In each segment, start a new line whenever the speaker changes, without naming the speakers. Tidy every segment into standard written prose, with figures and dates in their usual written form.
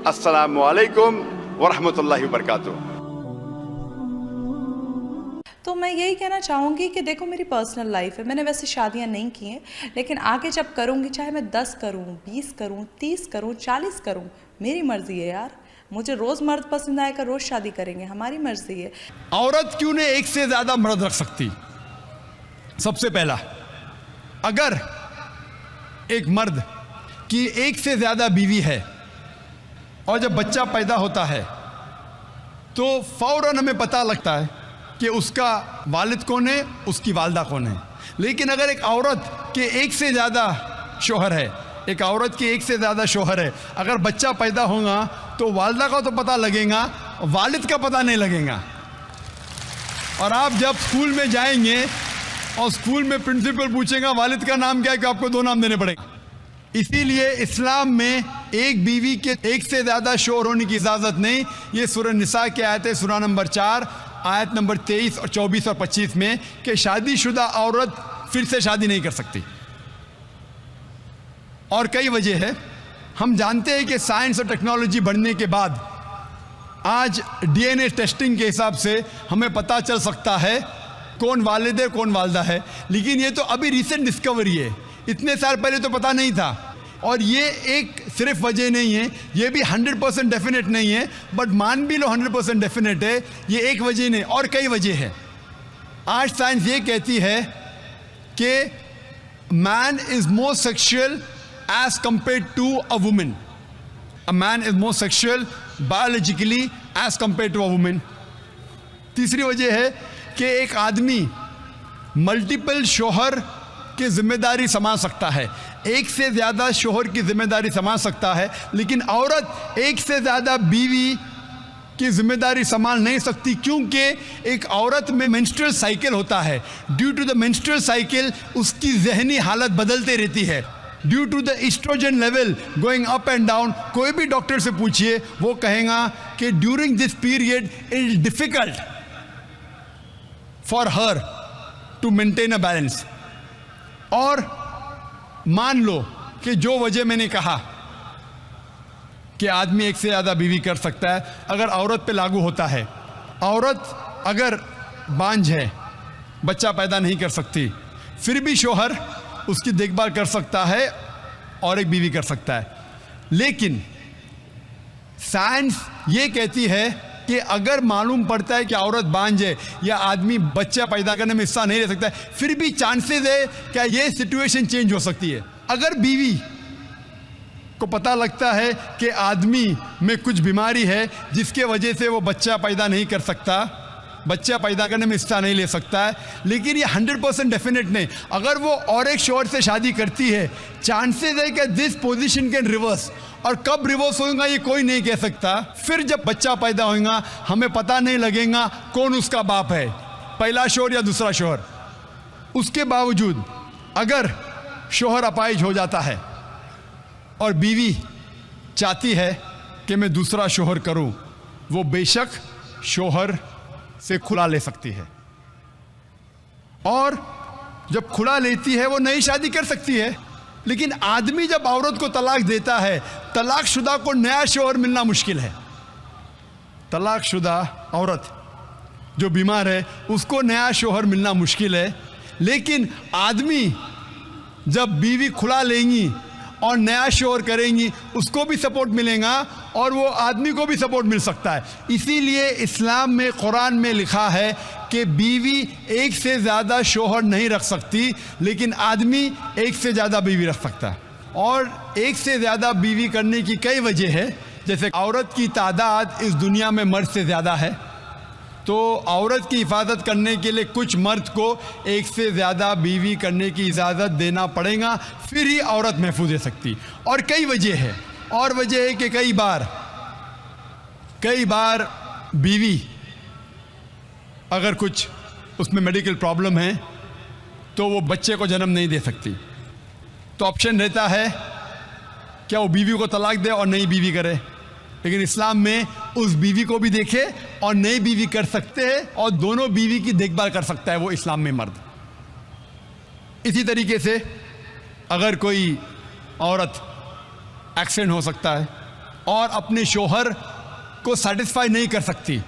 السلام علیکم ورحمۃ اللہ وبرکاتہ۔
تو میں یہی کہنا چاہوں گی کہ دیکھو میری پرسنل لائف ہے، میں نے ویسے شادیاں نہیں کی ہیں، لیکن آگے جب کروں گی چاہے میں 10 کروں 20 کروں 30 کروں 40 کروں، میری مرضی ہے یار، مجھے روز مرد پسند آئے گا روز شادی کریں گے، ہماری مرضی ہے۔
عورت کیوں نے ایک سے زیادہ مرد رکھ سکتی؟ سب سے پہلا، اگر ایک مرد کی ایک سے زیادہ بیوی ہے اور جب بچہ پیدا ہوتا ہے تو فوراً ہمیں پتہ لگتا ہے کہ اس کا والد کون ہے، اس کی والدہ کون ہے۔ لیکن اگر ایک عورت کے ایک سے زیادہ شوہر ہے، ایک عورت کے ایک سے زیادہ شوہر ہے، اگر بچہ پیدا ہوگا تو والدہ کا تو پتہ لگے گا، والد کا پتہ نہیں لگے گا۔ اور آپ جب اسکول میں جائیں گے اور اسکول میں پرنسپل پوچھے گا والد کا نام کیا ہے، کہ آپ کو 2 نام دینے پڑیں گے۔ اسی لیے اسلام میں ایک بیوی کے ایک سے زیادہ شوہر ہونے کی اجازت نہیں۔ یہ سورہ نساء کی آیت ہے، سورہ نمبر 4 آیت نمبر 23 اور 24 اور 25 میں، کہ شادی شدہ عورت پھر سے شادی نہیں کر سکتی۔ اور کئی وجہ ہے، ہم جانتے ہیں کہ سائنس اور ٹیکنالوجی بڑھنے کے بعد آج ڈی این اے ٹیسٹنگ کے حساب سے ہمیں پتہ چل سکتا ہے کون والد ہے کون والدہ ہے، لیکن یہ تو ابھی ریسنٹ ڈسکوری ہے، اتنے سال پہلے تو پتہ نہیں تھا۔ اور یہ ایک صرف وجہ نہیں ہے، یہ بھی 100% ڈیفینیٹ نہیں ہے، بٹ مان بھی لو 100% ڈیفینیٹ ہے، یہ ایک وجہ نہیں، اور کئی وجہ ہے۔ آج سائنس یہ کہتی ہے کہ man is more sexual as compared to a woman, a man is more sexual biologically as compared to a woman. تیسری وجہ ہے کہ ایک آدمی ملٹیپل شوہر کی ذمہ داری سنبھال سکتا ہے، ایک سے زیادہ شوہر کی ذمہ داری سنبھال سکتا ہے، لیکن عورت ایک سے زیادہ بیوی کی ذمہ داری سنبھال نہیں سکتی، کیونکہ ایک عورت میں مینسٹرل سائیکل ہوتا ہے۔ Due to the menstrual cycle اس کی ذہنی حالت بدلتے رہتی ہے، due to the oestrogen level going up and down. کوئی بھی ڈاکٹر سے پوچھئے، وہ کہیں گا کہ during this period it is difficult for her to maintain a balance. اور مان لو کہ جو وجہ میں نے کہا کہ آدمی ایک سے زیادہ بیوی کر سکتا ہے، اگر عورت پہ لاگو ہوتا ہے، عورت اگر بانجھ ہے، بچہ پیدا نہیں کر سکتی، پھر بھی شوہر اس کی دیکھ بھال کر سکتا ہے اور ایک بیوی کر سکتا ہے۔ لیکن سائنس یہ کہتی ہے کہ اگر معلوم پڑتا ہے کہ عورت بانجھ ہے یا آدمی بچہ پیدا کرنے میں حصہ نہیں لے سکتا ہے، پھر بھی چانسز ہے کہ یہ سچویشن چینج ہو سکتی ہے۔ اگر بیوی کو پتہ لگتا ہے کہ آدمی میں کچھ بیماری ہے جس کے وجہ سے وہ بچہ پیدا نہیں کر سکتا، بچہ پیدا کرنے میں حصہ نہیں لے سکتا ہے، لیکن یہ 100% ڈیفینیٹ نہیں، اگر وہ اور ایک شوہر سے شادی کرتی ہے، چانسز ہے کہ دس پوزیشن کین ریورس، اور کب ریورس ہوگا یہ کوئی نہیں کہہ سکتا۔ پھر جب بچہ پیدا ہوگا ہمیں پتہ نہیں لگے گا کون اس کا باپ ہے، پہلا شوہر یا دوسرا شوہر۔ اس کے باوجود اگر شوہر اپائج ہو جاتا ہے اور بیوی چاہتی ہے کہ میں دوسرا شوہر کروں، وہ بے شک شوہر سے کھلا لے سکتی ہے، اور جب کھلا لیتی ہے وہ نئی شادی کر سکتی ہے۔ لیکن آدمی جب عورت کو طلاق دیتا ہے، طلاق شدہ کو نیا شوہر ملنا مشکل ہے۔ طلاق شدہ عورت جو بیمار ہے اس کو نیا شوہر ملنا مشکل ہے، لیکن آدمی جب بیوی کھلا لیں گی اور نیا شوہر کریں گی اس کو بھی سپورٹ ملے گا اور وہ آدمی کو بھی سپورٹ مل سکتا ہے۔ اسی لیے اسلام میں قرآن میں لکھا ہے کہ بیوی ایک سے زیادہ شوہر نہیں رکھ سکتی، لیکن آدمی ایک سے زیادہ بیوی رکھ سکتا ہے۔ اور ایک سے زیادہ بیوی کرنے کی کئی وجہ ہے، جیسے عورت کی تعداد اس دنیا میں مرد سے زیادہ ہے، تو عورت کی حفاظت کرنے کے لیے کچھ مرد کو ایک سے زیادہ بیوی کرنے کی اجازت دینا پڑے گا، پھر ہی عورت محفوظ رہ سکتی۔ اور کئی وجہ ہے، اور وجہ ہے کہ کئی بار بیوی اگر کچھ اس میں میڈیکل پرابلم ہے تو وہ بچے کو جنم نہیں دے سکتی، تو آپشن رہتا ہے کیا وہ بیوی کو طلاق دے اور نئی بیوی کرے، لیکن اسلام میں اس بیوی کو بھی دیکھے اور نئی بیوی کر سکتے ہیں، اور دونوں بیوی کی دیکھ بھال کر سکتا ہے وہ اسلام میں مرد۔ اسی طریقے سے اگر کوئی عورت ایکسیڈنٹ ہو سکتا ہے اور اپنے شوہر کو سیٹسفائی نہیں کر سکتی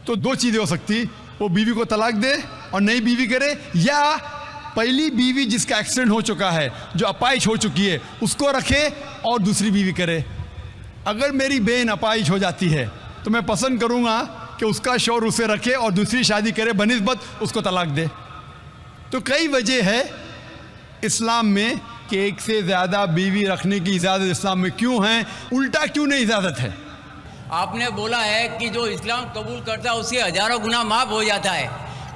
تو دو چیزیں ہو سکتی, وہ بیوی کو طلاق دے اور نئی بیوی کرے, یا پہلی بیوی جس کا ایکسیڈنٹ ہو چکا ہے, جو اپائش ہو چکی ہے, اس کو رکھے اور دوسری بیوی کرے. اگر میری بہن اپائش ہو جاتی ہے تو میں پسند کروں گا کہ اس کا شوہر اسے رکھے اور دوسری شادی کرے بنسبت اس کو طلاق دے. تو کئی وجہ ہے اسلام میں کہ ایک سے زیادہ بیوی رکھنے کی اجازت اسلام میں کیوں ہے, الٹا کیوں نہیں اجازت ہے؟
آپ نے بولا ہے کہ جو اسلام قبول کرتا ہے اس کے ہزاروں گناہ معاف ہو جاتا ہے,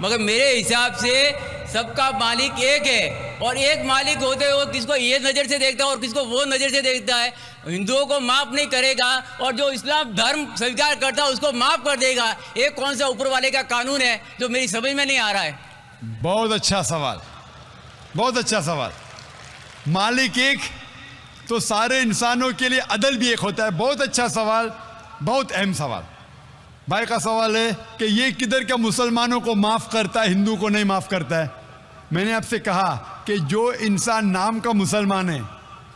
مگر میرے حساب سے سب کا مالک ایک ہے, اور ایک مالک ہوتے ہوئے کس کو یہ نظر سے دیکھتا ہے اور کس کو وہ نظر سے دیکھتا ہے. ہندوؤں کو معاف نہیں کرے گا اور جو اسلام دھرم سویکار کرتا ہے اس کو معاف کر دے گا. ایک کون سا اوپر والے کا قانون ہے جو میری سمجھ میں نہیں آ رہا ہے.
بہت اچھا سوال, بہت اچھا سوال. مالک ایک تو سارے انسانوں کے لیے عدل بھی ایک ہوتا ہے. بہت اچھا سوال, بہت اہم سوال. بھائی کا سوال ہے کہ یہ کدھر کا مسلمانوں کو معاف کرتا ہے, ہندو کو نہیں معاف کرتا ہے. میں نے آپ سے کہا کہ جو انسان نام کا مسلمان ہے,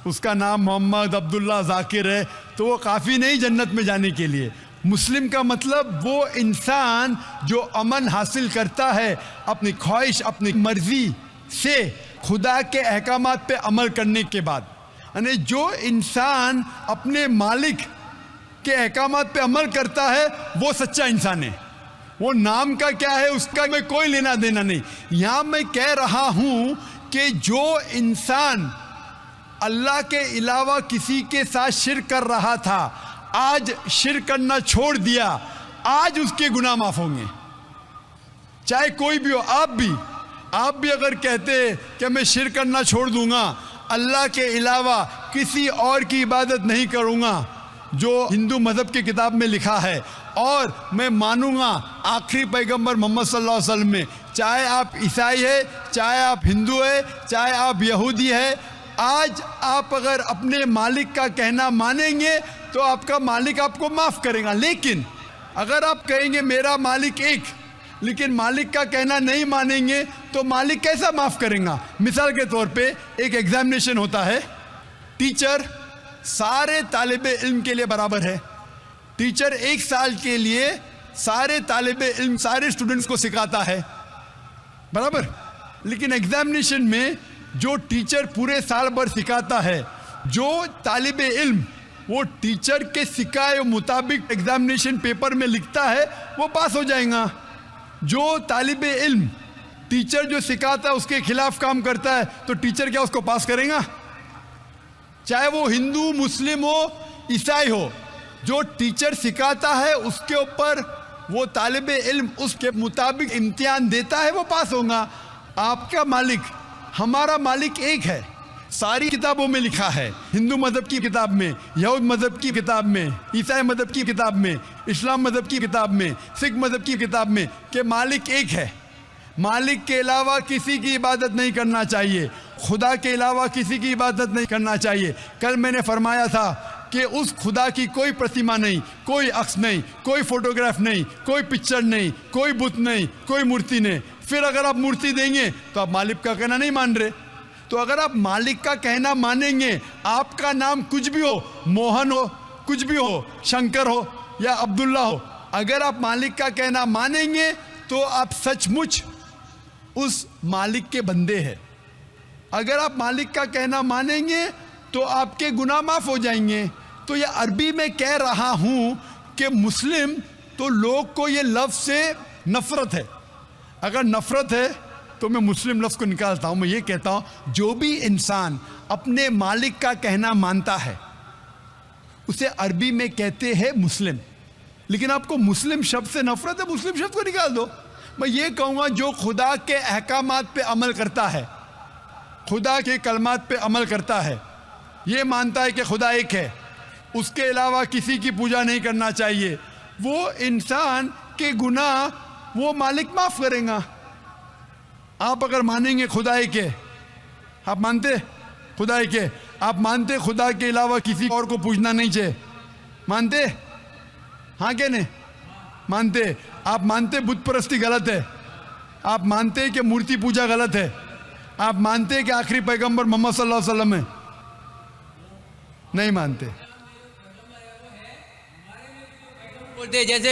اس کا نام محمد عبداللہ ذاکر ہے, تو وہ کافی نہیں جنت میں جانے کے لیے. مسلم کا مطلب وہ انسان جو امن حاصل کرتا ہے اپنی خواہش اپنی مرضی سے خدا کے احکامات پہ عمل کرنے کے بعد. یعنی جو انسان اپنے مالک کے احکامات پہ عمل کرتا ہے وہ سچا انسان ہے. وہ نام کا کیا ہے اس کا میں کوئی لینا دینا نہیں. یہاں میں کہہ رہا ہوں کہ جو انسان اللہ کے علاوہ کسی کے ساتھ شرک کر رہا تھا, آج شرک کرنا چھوڑ دیا, آج اس کے گناہ معاف ہوں گے. چاہے کوئی بھی ہو, آپ بھی اگر کہتے کہ میں شرک کرنا چھوڑ دوں گا, اللہ کے علاوہ کسی اور کی عبادت نہیں کروں گا جو ہندو مذہب کی کتاب میں لکھا ہے, اور میں مانوں گا آخری پیغمبر محمد صلی اللہ علیہ وسلم میں, چاہے آپ عیسائی ہے, چاہے آپ ہندو ہے, چاہے آپ یہودی ہے, آج آپ اگر اپنے مالک کا کہنا مانیں گے تو آپ کا مالک آپ کو معاف کرے گا. لیکن اگر آپ کہیں گے میرا مالک ایک, لیکن مالک کا کہنا نہیں مانیں گے تو مالک کیسا معاف کریں گا؟ مثال کے طور پہ ایک ایگزامینیشن ہوتا ہے, ٹیچر سارے طالب علم کے لیے برابر ہے. ٹیچر ایک سال کے لیے سارے طالب علم سارے اسٹوڈنٹس کو سکھاتا ہے, برابر. لیکن ایگزامینیشن میں جو ٹیچر پورے سال بھر سکھاتا ہے, جو طالب علم وہ ٹیچر کے سکھائے مطابق ایگزامینیشن پیپر میں لکھتا ہے وہ پاس ہو جائے گا. جو طالب علم ٹیچر جو سکھاتا ہے اس کے خلاف کام کرتا ہے تو ٹیچر کیا اس کو پاس کرے گا؟ چاہے وہ ہندو مسلم ہو عیسائی ہو, جو ٹیچر سکھاتا ہے اس کے اوپر وہ طالب علم اس کے مطابق امتحان دیتا ہے وہ پاس ہوگا. آپ کا مالک ہمارا مالک ایک ہے, ساری کتابوں میں لکھا ہے, ہندو مذہب کی کتاب میں, یہود مذہب کی کتاب میں, عیسائی مذہب کی کتاب میں, اسلام مذہب کی کتاب میں, سکھ مذہب کی کتاب میں کہ مالک ایک ہے. مالک کے علاوہ کسی کی عبادت نہیں کرنا چاہیے, خدا کے علاوہ کسی کی عبادت نہیں کرنا چاہیے. کل میں نے فرمایا تھا کہ اس خدا کی کوئی پرتیما نہیں, کوئی عکس نہیں, کوئی فوٹوگراف نہیں, کوئی پکچر نہیں, کوئی بت نہیں, کوئی مورتی نہیں. پھر اگر آپ مورتی دیں گے تو آپ مالک کا کہنا نہیں مان رہے. تو اگر آپ مالک کا کہنا مانیں گے, آپ کا نام کچھ بھی ہو, موہن ہو, کچھ بھی ہو, شنکر ہو یا عبداللہ ہو, اگر آپ مالک کا کہنا مانیں گے تو آپ سچ مچ اس مالک کے بندے ہیں. اگر آپ مالک کا کہنا مانیں گے تو آپ کے گناہ معاف ہو جائیں گے. تو یہ عربی میں کہہ رہا ہوں کہ مسلم تو لوگ کو یہ لفظ سے نفرت ہے. اگر نفرت ہے تو میں مسلم لفظ کو نکالتا ہوں, میں یہ کہتا ہوں جو بھی انسان اپنے مالک کا کہنا مانتا ہے اسے عربی میں کہتے ہیں مسلم. لیکن آپ کو مسلم شبد سے نفرت ہے, مسلم شبد کو نکال دو. میں یہ کہوں گا جو خدا کے احکامات پہ عمل کرتا ہے, خدا کے کلمات پہ عمل کرتا ہے, یہ مانتا ہے کہ خدا ایک ہے, اس کے علاوہ کسی کی پوجا نہیں کرنا چاہیے, وہ انسان کے گناہ وہ مالک معاف کریں گا. آپ اگر مانیں گے خدا ایک ہے, آپ مانتے خدا ایک ہے, آپ مانتے خدا کے علاوہ کسی اور کو پوجنا نہیں چاہیے, مانتے؟ ہاں کہ نہیں مانتے؟ آپ مانتے بت پرستی غلط ہے, آپ مانتے کہ مورتی پوجا غلط ہے, آپ مانتے کہ آخری پیغمبر محمد صلی اللہ علیہ وسلم ہے؟ نہیں مانتے.
بولتے ہیں جیسے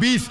20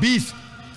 20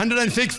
106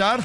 4,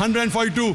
142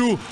2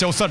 64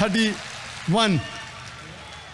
31.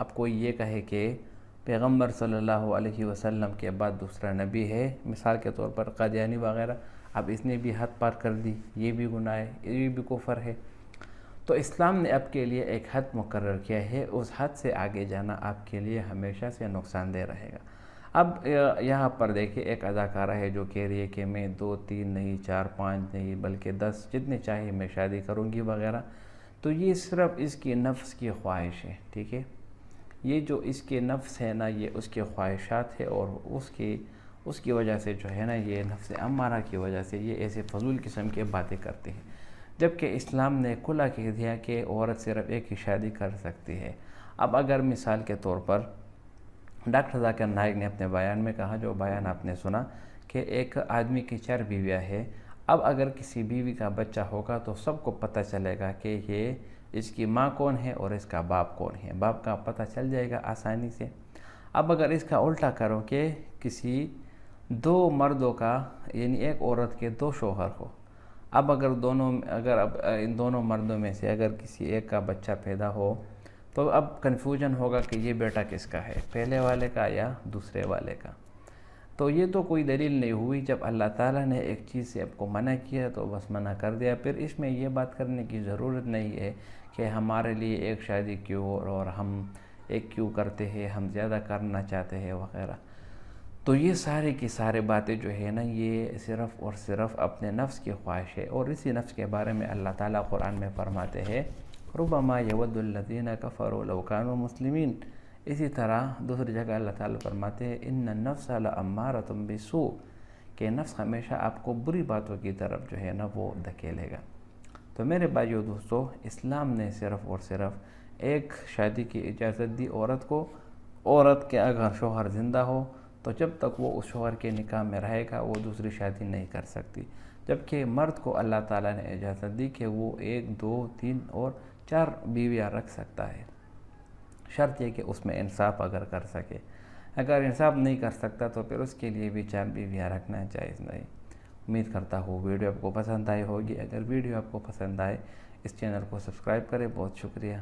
اب کوئی یہ کہے کہ پیغمبر صلی اللہ علیہ وسلم کے بعد دوسرا نبی ہے، مثال کے طور پر قادیانی وغیرہ، اب اس نے بھی حد پار کر دی، یہ بھی گناہ ہے، یہ بھی کفر ہے. تو اسلام نے آپ کے لیے ایک حد مقرر کیا ہے، اس حد سے آگے جانا آپ کے لیے ہمیشہ سے نقصان دہ رہے گا. اب یہاں پر دیکھیں ایک اداکارہ ہے جو کہہ رہی ہے کہ میں 2 3 نہیں 4 5 نہیں بلکہ 10 جتنے چاہے میں شادی کروں گی وغیرہ. تو یہ صرف اس کی نفس کی خواہش ہے، ٹھیک ہے. یہ جو اس کے نفس ہے نا، یہ اس کے خواہشات ہے، اور اس کی وجہ سے جو ہے نا، یہ نفس امارہ کی وجہ سے یہ ایسے فضول قسم کے باتیں کرتے ہیں. جبکہ اسلام نے کھلا کہہ دیا کہ عورت صرف ایک ہی شادی کر سکتی ہے. اب اگر مثال کے طور پر ڈاکٹر ذاکر نائک نے اپنے بیان میں کہا، جو بیان آپ نے سنا، کہ ایک آدمی کی 4 بیویاں ہیں. اب اگر کسی بیوی کا بچہ ہوگا تو سب کو پتہ چلے گا کہ یہ اس کی ماں کون ہے اور اس کا باپ کون ہے. باپ کا پتہ چل جائے گا آسانی سے. اب اگر اس کا الٹا کرو کہ کسی 2 مردوں کا، یعنی ایک عورت کے 2 شوہر ہو، اب اگر ان دونوں مردوں میں سے اگر کسی ایک کا بچہ پیدا ہو تو اب کنفیوژن ہوگا کہ یہ بیٹا کس کا ہے، پہلے والے کا یا دوسرے والے کا. تو یہ تو کوئی دلیل نہیں ہوئی. جب اللہ تعالیٰ نے ایک چیز سے آپ کو منع کیا تو بس منع کر دیا. پھر اس میں یہ بات کرنے کی ضرورت نہیں ہے کہ ہمارے لیے ایک شادی کیوں اور ہم ایک کیوں کرتے ہیں، ہم زیادہ کرنا چاہتے ہیں وغیرہ. تو یہ سارے کی سارے باتیں جو ہے نا، یہ صرف اور صرف اپنے نفس کی خواہش ہے. اور اسی نفس کے بارے میں اللہ تعالیٰ قرآن میں فرماتے ہیں ربما یود الذین کفروا لو کانوا مسلمین. اسی طرح دوسری جگہ اللہ تعالیٰ فرماتے ہیں ان النفس لامارۃ بالسوء، کہ نفس ہمیشہ آپ کو بری باتوں کی طرف جو ہے نا وہ دھکیلے گا. تو میرے بھائیو دوستو، اسلام نے صرف اور صرف ایک شادی کی اجازت دی عورت کو. عورت کے اگر شوہر زندہ ہو تو جب تک وہ اس شوہر کے نکاح میں رہے گا وہ دوسری شادی نہیں کر سکتی. جبکہ مرد کو اللہ تعالیٰ نے اجازت دی کہ وہ 1 2 3 اور 4 بیویاں رکھ سکتا ہے. شرط یہ کہ اس میں انصاف اگر کر سکے. اگر انصاف نہیں کر سکتا تو پھر اس کے لیے بھی 4 بیویاں رکھنا جائز نہیں. امید کرتا ہوں ویڈیو آپ کو پسند آئی ہوگی. اگر ویڈیو آپ کو پسند آئے اس چینل کو سبسکرائب کریں. بہت شکریہ.